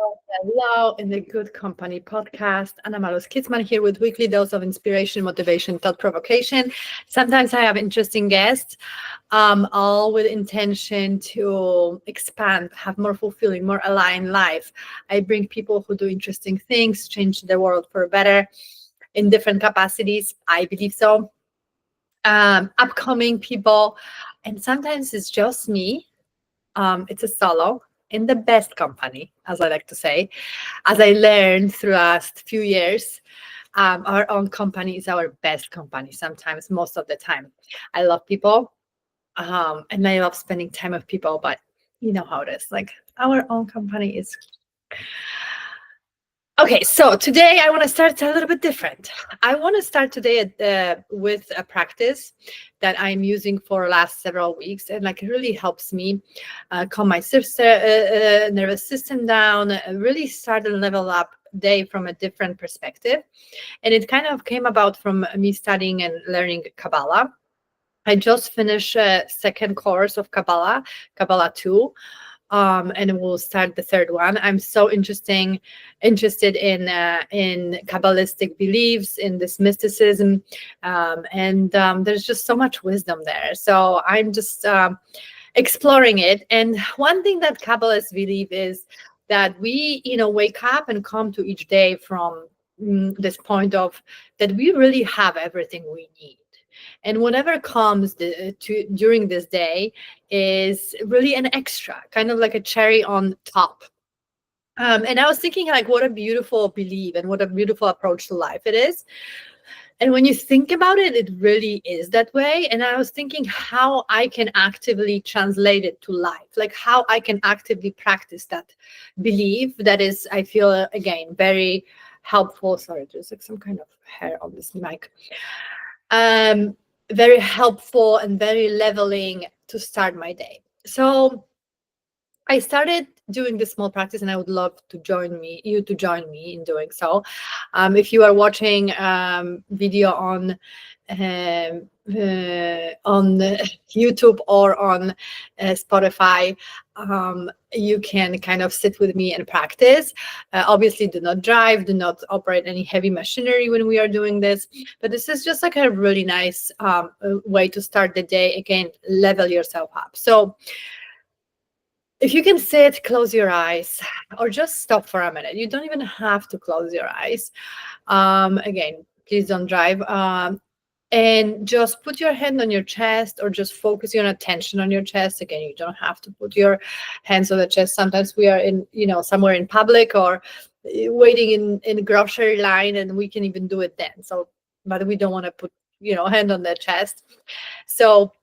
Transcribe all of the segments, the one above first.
Hello, in the Good Company podcast. Anna Malos Kitzman here with weekly dose of inspiration, motivation, thought provocation. Sometimes I have interesting guests, all with intention to expand, have more fulfilling, more aligned life. I bring people who do interesting things, change the world for better in different capacities. I believe so. Upcoming people, and sometimes it's just me. It's a solo in the best company, as I like to say. As I learned through the last few years, our own company is our best company, sometimes, most of the time. I love people, and I love spending time with people, but you know how it is. Like, our own company is. Okay, so today I want to start a little bit different. I want to start today with a practice that I'm using for the last several weeks, and like it really helps me calm my nervous system down, really start and level up day from a different perspective. And it kind of came about from me studying and learning Kabbalah. I just finished a second course of Kabbalah, Kabbalah 2. And we'll start the third one. I'm so interested in Kabbalistic beliefs, in this mysticism, and there's just so much wisdom there. So I'm just exploring it. And one thing that Kabbalists believe is that we, wake up and come to each day from this point of that we really have everything we need. And whatever comes during this day is really an extra, kind of like a cherry on top. And I was thinking, like, what a beautiful belief and what a beautiful approach to life it is. And when you think about it, it really is that way. And I was thinking how I can actively translate it to life, like how I can actively practice that belief that is, I feel, again, very helpful. Sorry, there's like some kind of hair on this mic. Very helpful and very leveling to start my day. So I started doing this small practice, and I would love to join me in doing so. If you are watching video on YouTube or on Spotify, you can kind of sit with me and practice. Obviously, do not drive, do not operate any heavy machinery when we are doing this. But this is just like a really nice way to start the day. Again, level yourself up. So if you can sit, close your eyes, or just stop for a minute. You don't even have to close your eyes. Again, please don't drive. And just put your hand on your chest, or just focus your attention on your chest. Again, you don't have to put your hands on the chest. Sometimes we are in, somewhere in public or waiting in a grocery line, and we can even do it then. So, but we don't want to put, hand on the chest. So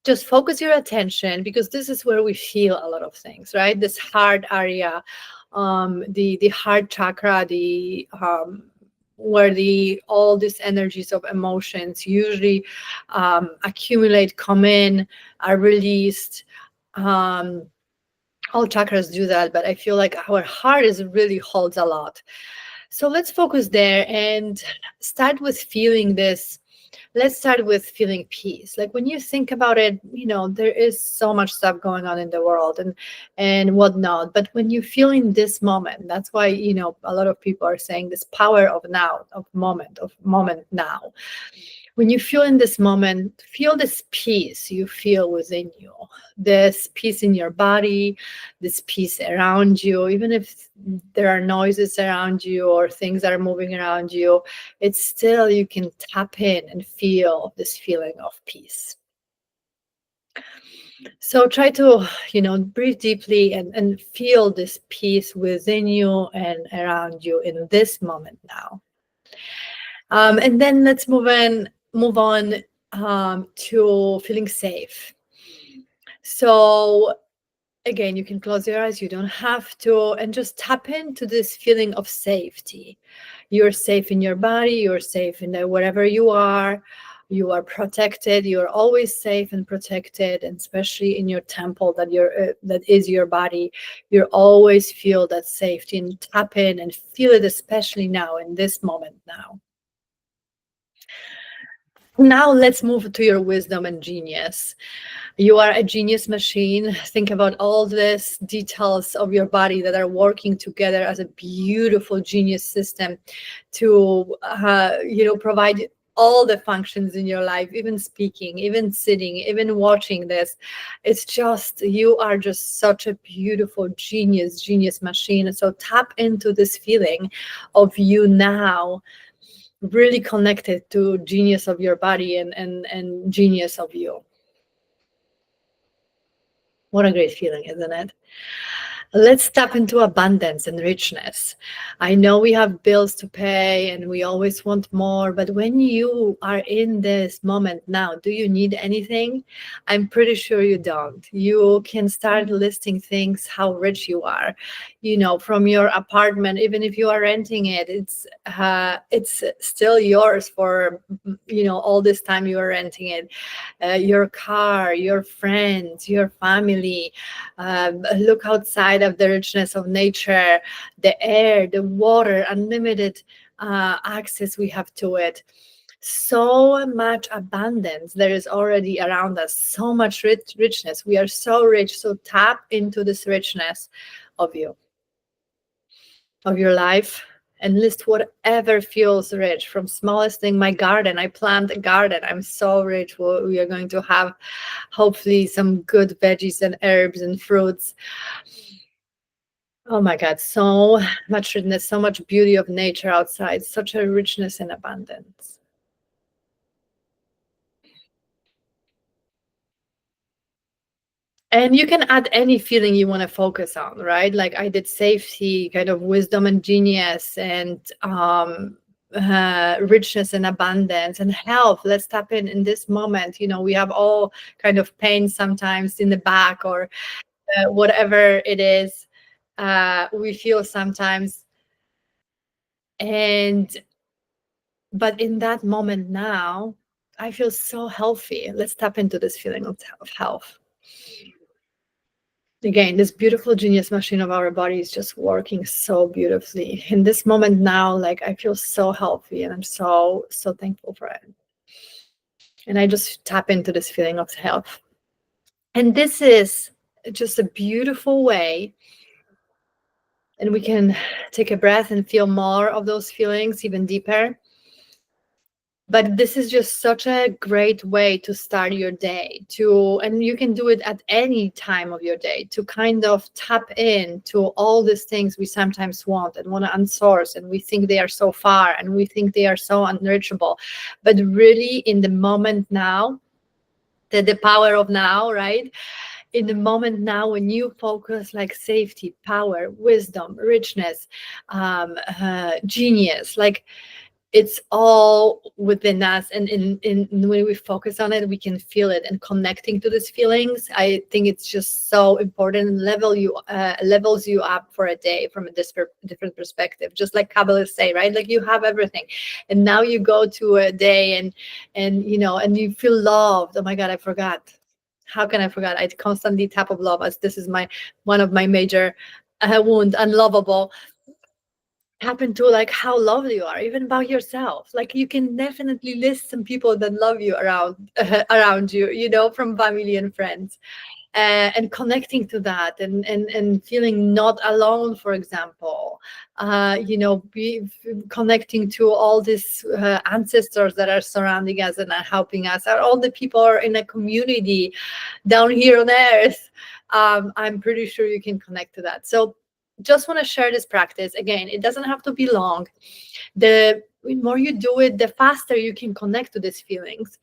just focus your attention, because this is where we feel a lot of things, right? This heart area, the heart chakra, where all these energies of emotions usually accumulate, come in, are released. All chakras do that, but I feel like our heart really holds a lot. So let's focus there and start with feeling this. Let's start with feeling peace. Like, when you think about it, there is so much stuff going on in the world and whatnot. But when you feel in this moment, that's why, a lot of people are saying this power of now, of moment now. When you feel in this moment, feel this peace you feel within you, this peace in your body, this peace around you. Even if there are noises around you or things that are moving around you, it's still, you can tap in and feel this feeling of peace. So try to, breathe deeply and feel this peace within you and around you in this moment now. And then let's move on to feeling safe. So again, you can close your eyes, you don't have to, and just tap into this feeling of safety. You're safe in your body, you're safe in wherever you are protected, you're always safe and protected, and especially in your temple that is your body, you always feel that safety, and tap in and feel it, especially now in this moment now. Now let's move to your wisdom and genius. You are a genius machine. Think about all these details of your body that are working together as a beautiful genius system to, provide all the functions in your life, even speaking, even sitting, even watching this. It's just, you are just such a beautiful genius machine. So tap into this feeling of you now really connected to genius of your body and genius of you. What a great feeling, isn't it? Let's tap into abundance and richness. I know we have bills to pay and we always want more, but when you are in this moment now, do you need anything? I'm pretty sure you don't. You can start listing things, how rich you are. From your apartment, even if you are renting it, it's still yours for all this time you are renting it. Your car, your friends, your family. Look outside of the richness of nature, the air, the water, unlimited access we have to it. So much abundance there is already around us, so much richness. We are so rich. So tap into this richness of you, of your life, and list whatever feels rich. From smallest thing, my garden, I plant a garden, I'm so rich. We are going to have hopefully some good veggies and herbs and fruits. Oh my God, so much richness, so much beauty of nature outside, such a richness and abundance. And you can add any feeling you want to focus on, right? Like I did safety, kind of wisdom and genius, and richness and abundance and health. Let's tap in this moment. We have all kind of pain sometimes in the back or whatever it is we feel sometimes. But in that moment now, I feel so healthy. Let's tap into this feeling of health. Again, this beautiful genius machine of our body is just working so beautifully. In this moment now, like I feel so healthy and I'm so thankful for it. And I just tap into this feeling of health. And this is just a beautiful way. And we can take a breath and feel more of those feelings even deeper. But this is just such a great way to start your day, and you can do it at any time of your day, to kind of tap in to all these things we sometimes want and want to unsource, and we think they are so far and we think they are so unreachable. But really in the moment now, the power of now, right? In the moment now, when you focus like safety, power, wisdom, richness, genius, like it's all within us, and in when we focus on it, we can feel it. And connecting to these feelings, I think it's just so important. Levels you up for a day from a different perspective, just like Kabbalists say, right? Like you have everything, and now you go to a day and and you feel loved. Oh my God, I forgot. How can I forget? I constantly tap of love, as this is one of my major wound, unlovable. Happen to like how lovely you are, even about yourself. Like you can definitely list some people that love you around around you, from family and friends, and connecting to that, and feeling not alone, for example. Be connecting to all these ancestors that are surrounding us and are helping us, or all the people are in a community down here on earth. I'm pretty sure you can connect to that. So just want to share this practice. Again, it doesn't have to be long. The more you do it, the faster you can connect to these feelings.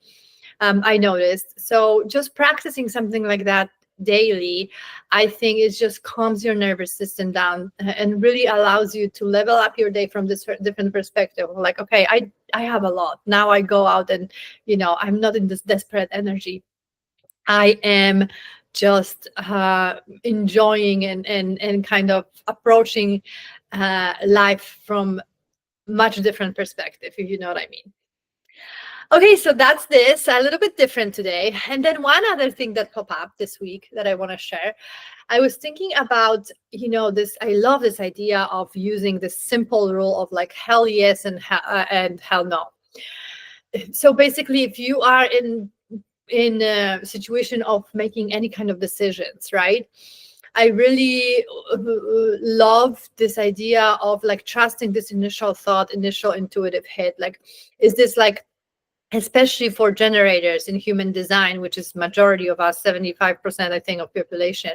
I noticed. So just practicing something like that daily, I think it just calms your nervous system down and really allows you to level up your day from this different perspective. Like, okay, I have a lot. Now I go out and, I'm not in this desperate energy. I am just enjoying and kind of approaching life from much different perspective, if you know what I mean. Okay, so that's this, a little bit different today. And then one other thing that popped up this week that I want to share. I was thinking about, this, I love this idea of using this simple rule of like hell yes and hell no. So basically, if you are in a situation of making any kind of decisions, right? I really love this idea of like trusting this initial thought, initial intuitive hit. Like, is this like, especially for generators in human design, which is majority of us, 75%, I think, of population.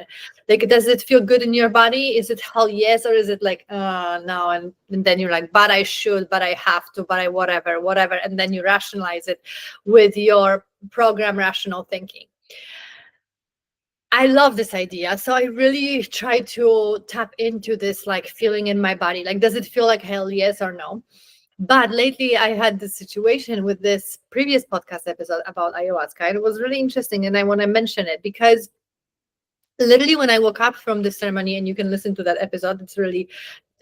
Like, does it feel good in your body? Is it hell yes? Or is it like, no? And then you're like, but I should, but I have to, but I whatever. And then you rationalize it with your program rational thinking. I love this idea. So I really try to tap into this like feeling in my body. Like, does it feel like hell yes or no? But lately I had this situation with this previous podcast episode about ayahuasca. And it was really interesting. And I want to mention it because literally when I woke up from the ceremony, and you can listen to that episode, it's really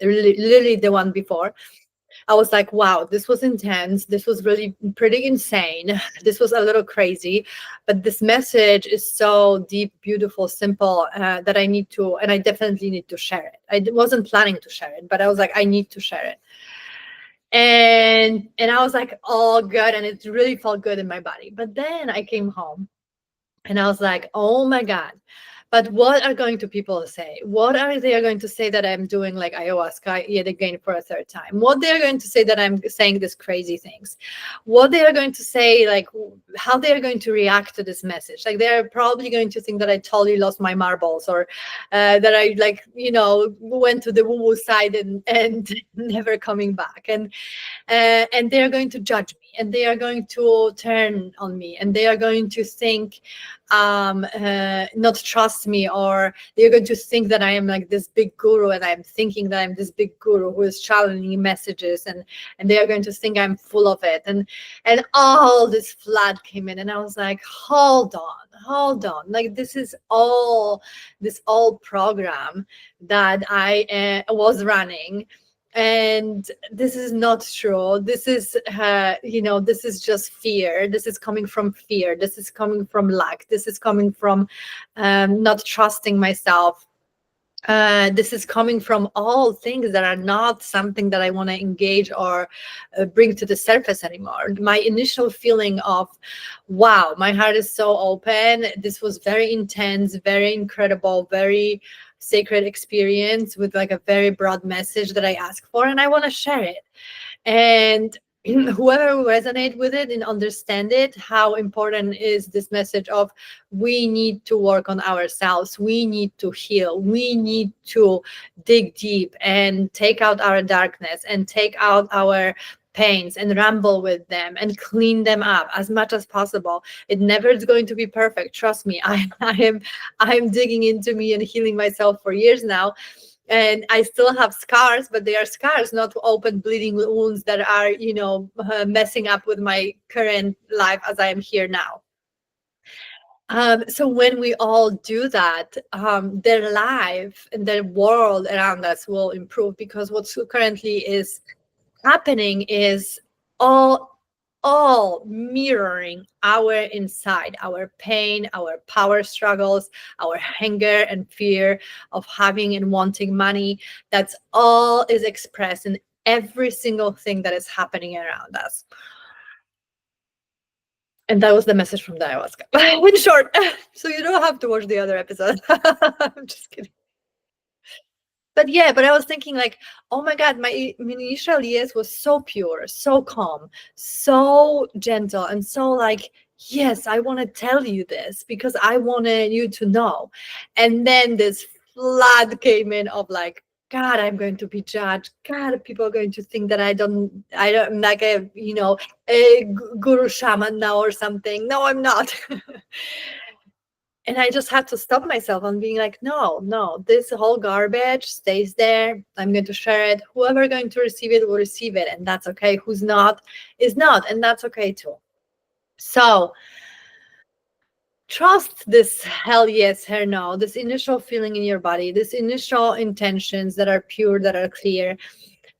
literally the one before. I was like, wow, this was intense. This was really pretty insane. This was a little crazy, but this message is so deep, beautiful, simple, that I need to, and I definitely need to share it. I wasn't planning to share it, but I was like, I need to share it. And I was like, oh, good. And it really felt good in my body. But then I came home and I was like, oh my God. But what are going to people say? What are they going to say that I'm doing like ayahuasca yet again for a third time? What they are going to say that I'm saying these crazy things? What they are going to say, like how they are going to react to this message? Like they're probably going to think that I totally lost my marbles, or that I like, went to the woo-woo side and never coming back. And they are going to judge me, and they are going to turn on me, and they are going to think, not trust me, or they're going to think that I am like this big guru, and I'm thinking that I'm this big guru who is channeling messages, and they are going to think I'm full of it, and all this flood came in, and I was like, hold on, like this old program that I was running. And this is not true. This is this is just fear. This is coming from fear. This is coming from lack. This is coming from not trusting myself. This is coming from all things that are not something that I want to engage or bring to the surface anymore. My initial feeling of, wow, my heart is so open. This was very intense, very incredible, very sacred experience with like a very broad message that I ask for, and I want to share it. And whoever resonate with it and understand it, how important is this message of we need to work on ourselves, we need to heal, we need to dig deep and take out our darkness and take out our pains and ramble with them and clean them up as much as possible. It never is going to be perfect. Trust me. I am digging into me and healing myself for years now. And I still have scars, but they are scars, not open bleeding wounds that are, messing up with my current life as I am here now. So when we all do that, their life and their world around us will improve, because what currently is happening is all mirroring our inside, our pain, our power struggles, our anger and fear of having and wanting money. That's all is expressed in every single thing that is happening around us. And that was the message from the ayahuasca. In short, so you don't have to watch the other episode. I'm just kidding. But I was thinking like, oh my God, my initial yes was so pure, so calm, so gentle, and so like, yes, I want to tell you this because I wanted you to know. And then this flood came in of like, God, I'm going to be judged. God, people are going to think that I'm like a guru shaman now or something. No, I'm not. And I just had to stop myself on being like, no, this whole garbage stays there. I'm going to share it. Whoever going to receive it will receive it. And that's okay. Who's not is not. And that's okay too. So trust this hell yes, hell no, this initial feeling in your body, this initial intentions that are pure, that are clear.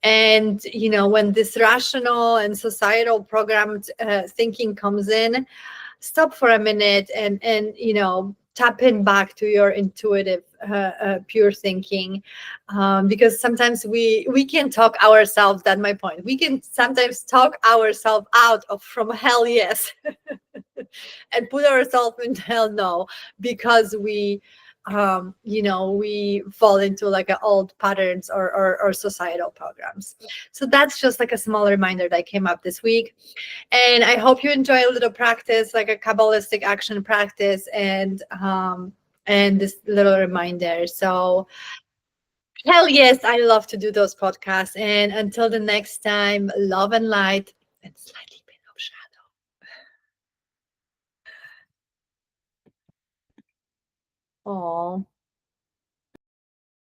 And, when this rational and societal programmed thinking comes in, stop for a minute and tap in back to your intuitive, pure thinking, because sometimes we can talk ourselves. That's my point. We can sometimes talk ourselves out of from hell yes, and put ourselves in hell no, because we fall into like old patterns, or societal programs. So that's just like a small reminder that came up this week. And I hope you enjoy a little practice, like a Kabbalistic action practice, and this little reminder. So hell yes, I love to do those podcasts. And until the next time, love and light, and slightly bit of shadow. Oh.